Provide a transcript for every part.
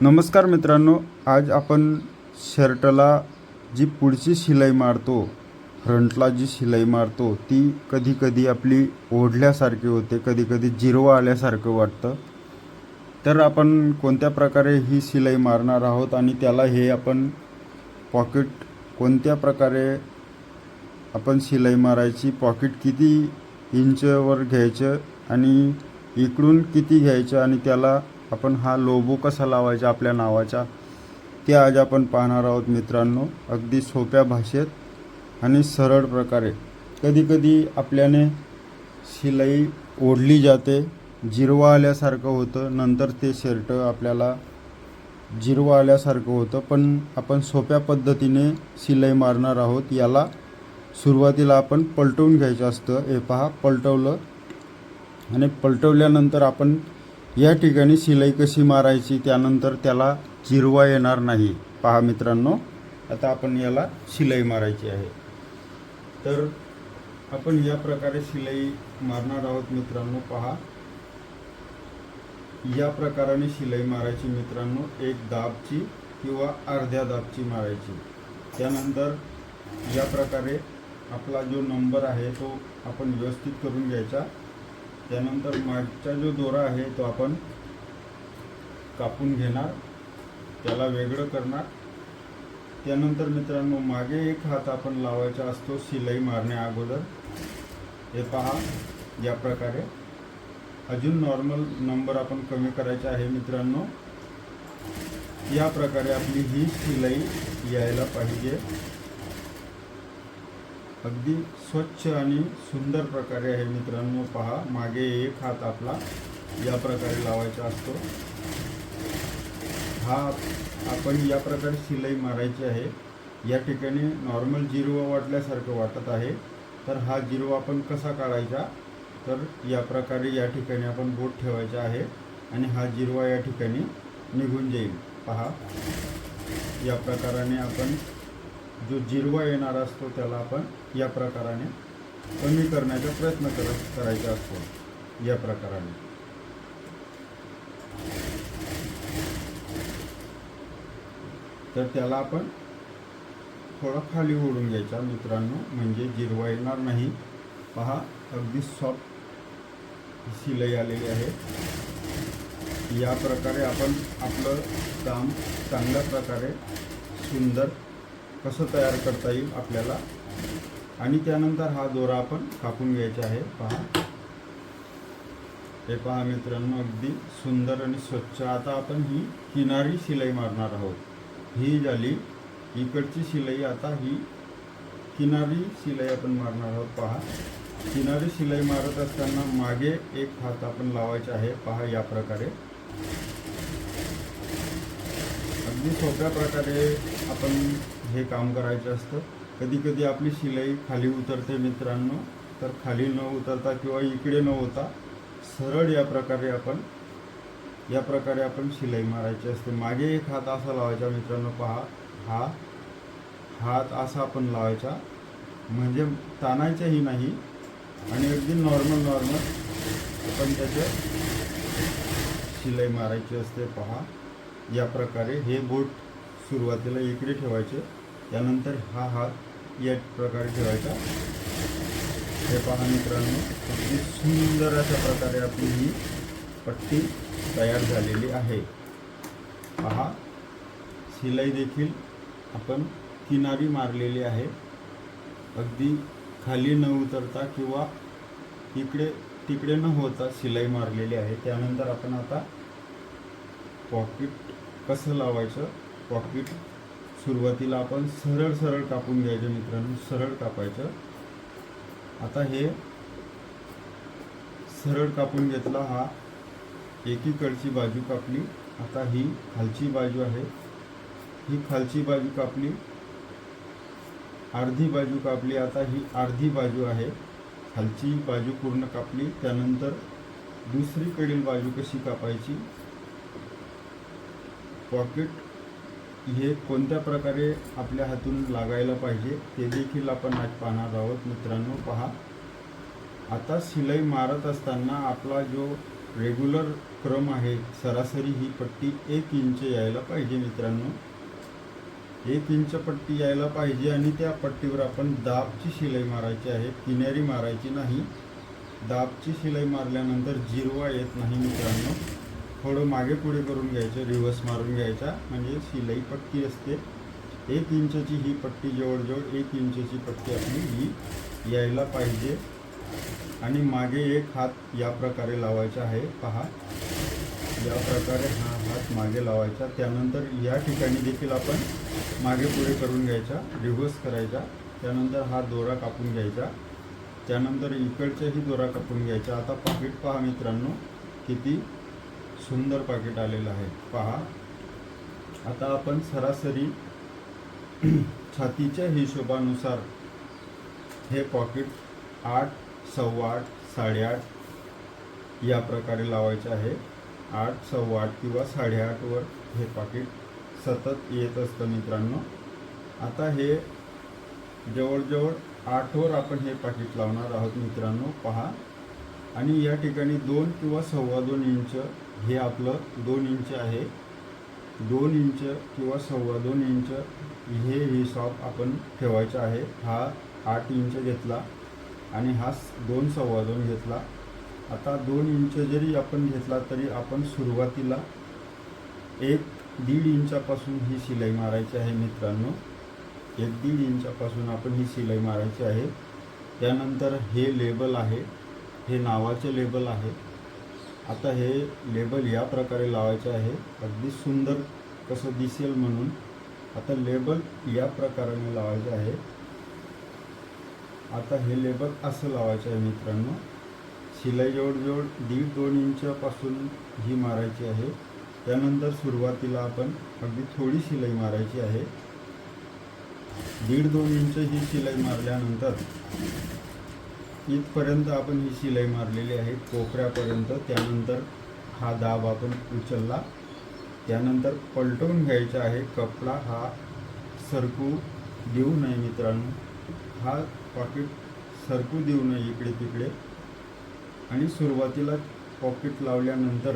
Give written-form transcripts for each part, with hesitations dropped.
नमस्कार मित्रांनो, आज आपण शर्टला जी पुढची शिलाई मारतो, फ्रंटला जी शिलाई मारतो ती कधी कधी आपली ओढल्यासारखी होते, कधी कधी जिरवा आल्यासारखं वाटतं. तर आपण कोणत्या प्रकारे ही शिलाई मारणार आहोत आणि त्याला हे आपण पॉकेट कोणत्या प्रकारे आपण शिलाई मारायची, पॉकेट किती इंचवर घ्यायचं आणि इकडून किती घ्यायचं आणि त्याला आपण हा लोगो कसा लावायचा आपल्या नावाचा, ते आज आपण पाहणार आहोत मित्रांनो. अगदी सोप्या भाषेत आणि सरळ प्रकारे. कधीकधी आपल्याने शिलाई ओढली जाते, जिरवा आल्यासारखं होतं, नंतर ते शर्ट आपल्याला जिरवा आल्यासारखं होतं. पण आपण सोप्या पद्धतीने शिलाई मारणार आहोत. याला सुरुवातीला आपण पलटवून घ्यायचं असतं. हे पहा, पलटवलं आणि पलटवल्यानंतर आपण या ठिकाणी शिलाई कशी मारायची, त्यानंतर त्याला जिरवा येणार नाही. पहा मित्रांनो, आता आपण याला शिलाई मारायची आहे. तर आपण या प्रकारे शिलाई मारणार आहोत मित्रांनो. पहा, या प्रकाराने शिलाई मारायची मित्रांनो. एक दाबची किंवा अर्ध्या दाबची मारायची. त्यानंतर या प्रकारे आपला जो नंबर आहे तो आपण व्यवस्थित करून घ्यायचा. त्यानंतर मागचा जो दोरा आहे तो आपण कापून घेणार, त्याला वेगळं करणार. त्यानंतर मित्रांनो, मागे एक हात आपण लावायचा असतो शिलाई मारण्या अगोदर. हे पहा, या प्रकारे अजून नॉर्मल नंबर आपण कमी करायचा आहे मित्रांनो. या प्रकारे आपली ही शिलाई यायला पाहिजे. अगदी स्वच्छ आणि सुंदर प्रकारे आहे मित्रांनो. पहा, मागे एक हात आपला या प्रकारे लावायचा असतो. हा आपण या प्रकारे शिलाई मारायची आहे. या ठिकाणी नॉर्मल जिरवा वाटल्यासारखं वाटत आहे. तर हा जिरवा आपण कसा काढायचा, तर या प्रकारे या ठिकाणी आपण बोट ठेवायचा आहे आणि हा जिरवा या ठिकाणी निघून जाईल. पहा, या प्रकाराने आपण जो जिरवा येणार असतो त्याला आपण या प्रकाराने कमी करण्याचा प्रयत्न करायचा असतो. या प्रकाराने तर त्याला आपण थोडा खाली ओढून घ्यायचा मित्रांनो, म्हणजे जिरवा येणार नाही. पहा, अगदी सॉफ्ट शिलाई आलेली आहे. या प्रकारे आपण आपलं काम चांगल्या प्रकारे सुंदर कसं तयार करता येईल आपल्याला. आणि त्यानंतर हा दोरा आपण कापून घ्यायचा आहे. पहा, हे पहा मित्रांनो, अगदी सुंदर आणि स्वच्छ. आता आपण ही किनारी शिलाई मारणार आहोत. ही झाली इकडची शिलाई. आता ही किनारी शिलाई आपण मारणार आहोत. पहा, किनारी शिलाई मारत असताना मागे एक हात आपण लावायचा आहे. पहा, या प्रकारे अगदी सोप्या प्रकारे आपण हे काम करायचं असतं. कधी कधी आपली शिलाई खाली उतरते मित्रांनो. तर खाली न उतरता किंवा इकडे न होता सरळ या प्रकारे आपण शिलाई मारायची असते. मागे एक हात असा लावायचा मित्रांनो. पहा, हा हात असा आपण लावायचा, म्हणजे ताणायचाही नाही आणि अगदी नॉर्मल आपण त्याचे शिलाई मारायची असते. पहा, या प्रकारे हे बोट सुरुवातीला इकडे ठेवायचे, त्यानंतर हा हात या प्रकारे ठेवायचा. हे पहा मित्रांनो, अगदी सुंदर अशा प्रकारे आपली ही पट्टी तयार झालेली आहे. पहा, शिलाई देखील आपण किनारी मारलेली आहे. अगदी खाली न उतरता किंवा इकडे तिकडे न होता शिलाई मारलेली आहे. त्यानंतर आपण आता पॉकेट कसं लावायचं. पॉकेट सुरुवातीला आपण सरळ कापून घ्यायचं मित्रांनो, सरळ कापायचं. आता हे सरळ कापून घेतला, हा एकीकडची बाजू कापली. आता ही खालची बाजू आहे, ही खालची बाजू कापली. अर्धी बाजू कापली. आता ही अर्धी बाजू आहे, खालची बाजू पूर्ण कापली. त्यानंतर दुसरीकडील बाजू कशी कापायची. पॉकेट हे कोणत्या प्रकारे आपल्या हातून लागायला पाहिजे ते देखील आपण आज पाहणार आहोत मित्रांनो. पहा, आता शिलाई मारत असताना आपला जो रेग्युलर क्रम आहे सरासरी ही पट्टी 1 इंच यायला पाहिजे मित्रांनो. 1 इंच पट्टी यायला पाहिजे आणि त्या पट्टीवर आपण दाबची शिलाई मारायची आहे, किनारी मारायची नाही. दाबची शिलाई मारल्यानंतर जिरवा येत नाही मित्रांनो. थोडं मागे पुढे करून घ्यायचं, रिवर्स मारून घ्यायचा, म्हणजे शिलाई पट्टी असते. 1 इंचची ही पट्टी जवळजवळ 1 इंचची पट्टी आपली ही यायला पाहिजे. आणि मागे एक हात या प्रकारे लावायचा आहे. पहा, या प्रकारे हा हात मागे लावायचा. त्यानंतर या ठिकाणी देखील आपण मागे पुढे करून घ्यायचा, रिव्हर्स करायचा. त्यानंतर हा दोरा कापून घ्यायचा. त्यानंतर इकडचाही दोरा कापून घ्यायचा. आता पाकिट पहा मित्रांनो, किती सुंदर पाकिट आलेलं आहे. पहा, आता आपण सरासरी छातीच्या हिशोबानुसार हे पॉकेट 8, 8.25, 8.5 या प्रकारे लावायचे आहे. 8, 8.25 किंवा 8.5 वर हे पाकिट सतत येत असतं मित्रांनो. आता हे जवळजवळ 8 वर आपण हे पाकिट लावणार आहोत मित्रांनो. पहा, आणि या ठिकाणी 2 किंवा 2.25 इंच हे आपलं 2 इंच आहे. 2 इंच किंवा 2.25 इंच हे हिसाब आपण ठेवायचा आहे. हा 8 इंच घेतला आणि हा 2, 2.25 घेतला. आता 2 इंच जरी आपण घेतला तरी आपण सुरुवातीला 1-1.5 इंचापासून ही शिलाई मारायची आहे मित्रांनो. 1-1.5 इंचापासून आपण ही शिलाई मारायची आहे. त्यानंतर हे लेबल आहे, हे नावाचे लेबल आहे. आता हे लेबल या प्रकारे लावायचे आहे, अगदी सुंदर कसं दिसेल म्हणून. आता लेबल या प्रकाराने लावायचे आहे. आता हे लेबल असं लावायचं आहे मित्रांनो. शिलाई जवळजवळ 1.5-2 इंचापासून ही मारायची आहे. त्यानंतर सुरुवातीला आपण अगदी थोडी शिलाई मारायची आहे. 1.5-2 इंच ही शिलाई मारल्यानंतर इथपर्यंत आपण ही शिलाई मारलेली आहे, कोपऱ्यापर्यंत. त्यानंतर हा दाब आपण उचलला. त्यानंतर पलटवून घ्यायचा आहे. कपडा हा सरकू देऊ नये मित्रांनो. हा पॉकेट सरकू देऊ नये इकडे तिकडे. आणि सुरुवातीला पॉकेट लावल्यानंतर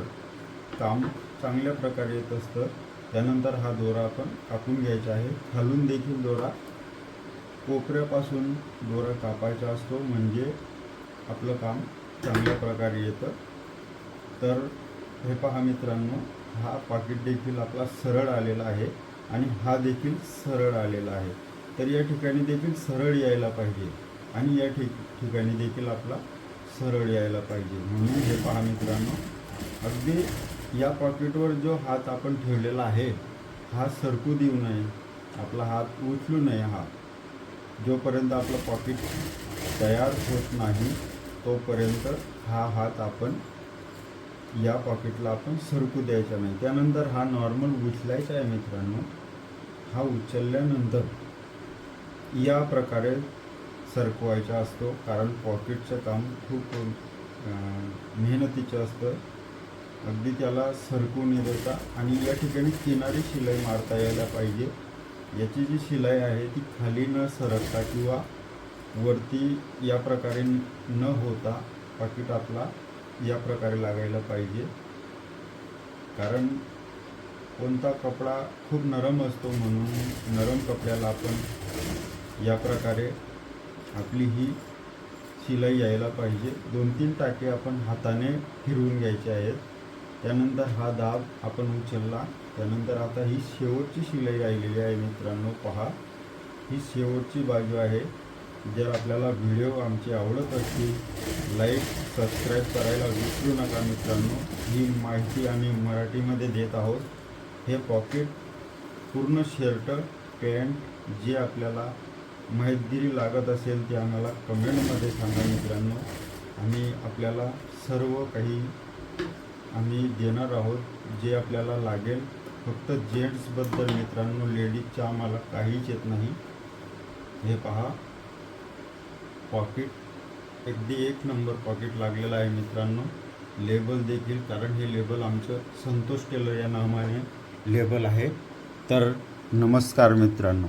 काम चांगल्या प्रकारे येत असतं. त्यानंतर हा दोरा आपण कापून घ्यायचा आहे. खालून देखील दोरा, कोपऱ्यापासून दोरा कापायचा असतो, म्हणजे आपलं काम चांगल्या प्रकारे येतं. तर हे पहा मित्रांनो, हा पाकिट देखील आपला सरळ आलेला आहे आणि हा देखील सरळ आलेला आहे. तर या ठिकाणी देखील सरळ यायला पाहिजे आणि या ठिकाणी देखील आपला सरळ यायला पाहिजे. म्हणून हे पहा मित्रांनो, अगदी या पॉकेटवर जो हात आपण ठेवलेला आहे हा सरकू देऊ नये, आपला हात उचलू नये. हा जोपर्यंत आपलं पॉकेट तयार होत नाही तोपर्यंत हा हात आपण या पॉकेटला आपण सरकू द्यायचा नाही. त्यानंतर हा नॉर्मल उचलायचा आहे मित्रांनो. हा उचलल्यानंतर या प्रकारे सरकवायचा असतो, कारण पॉकेटचं काम खूप मेहनतीचं असतं. अगदी त्याला सरकू न देता आणि या ठिकाणी किनारी शिलाई मारता यायला पाहिजे. याची जी शिलाई आहे ती खाली न सरकता किंवा वरती या प्रकारे न होता पाकिट आपला या प्रकारे लागायला पाहिजे. कारण कोणता कपडा खूप नरम असतो, म्हणून नरम कपड्याला आपण या प्रकारे आपली ही शिलाई यायला पाहिजे. 2-3 टाके आपण हाताने फिरवून घ्यायचे आहेत. त्यानंतर हा दाब आपण उचलला. त्यानंतर आता ही शेवटची शिलाई राहिलेली आहे मित्रांनो. पहा, ही शेवटची बाजू आहे. जर आपल्याला व्हिडिओ आमची आवडत असतील, लाईक सबस्क्राईब करायला विसरू नका मित्रांनो. ही माहिती आम्ही मराठीमध्ये देत आहोत. हे पॉकेट पूर्ण शर्ट, पॅन्ट जे आपल्याला माहितगिरी लागत असेल ते आम्हाला कमेंटमध्ये सांगा मित्रांनो. आम्ही आपल्याला सर्व काही आम्ही देणार आहोत जे आपल्याला लागेल. फक्त जेंट्सबद्दल मित्रांनो, लेडीजचं आम्हाला काहीच येत नाही. हे पहा, पॉकेट अगदी 1 नंबर पॉकेट लागलेलं आहे मित्रांनो. लेबल देखील, कारण हे लेबल आमचं संतोष टेलर या नावाने लेबल आहे. तर नमस्कार मित्रांनो.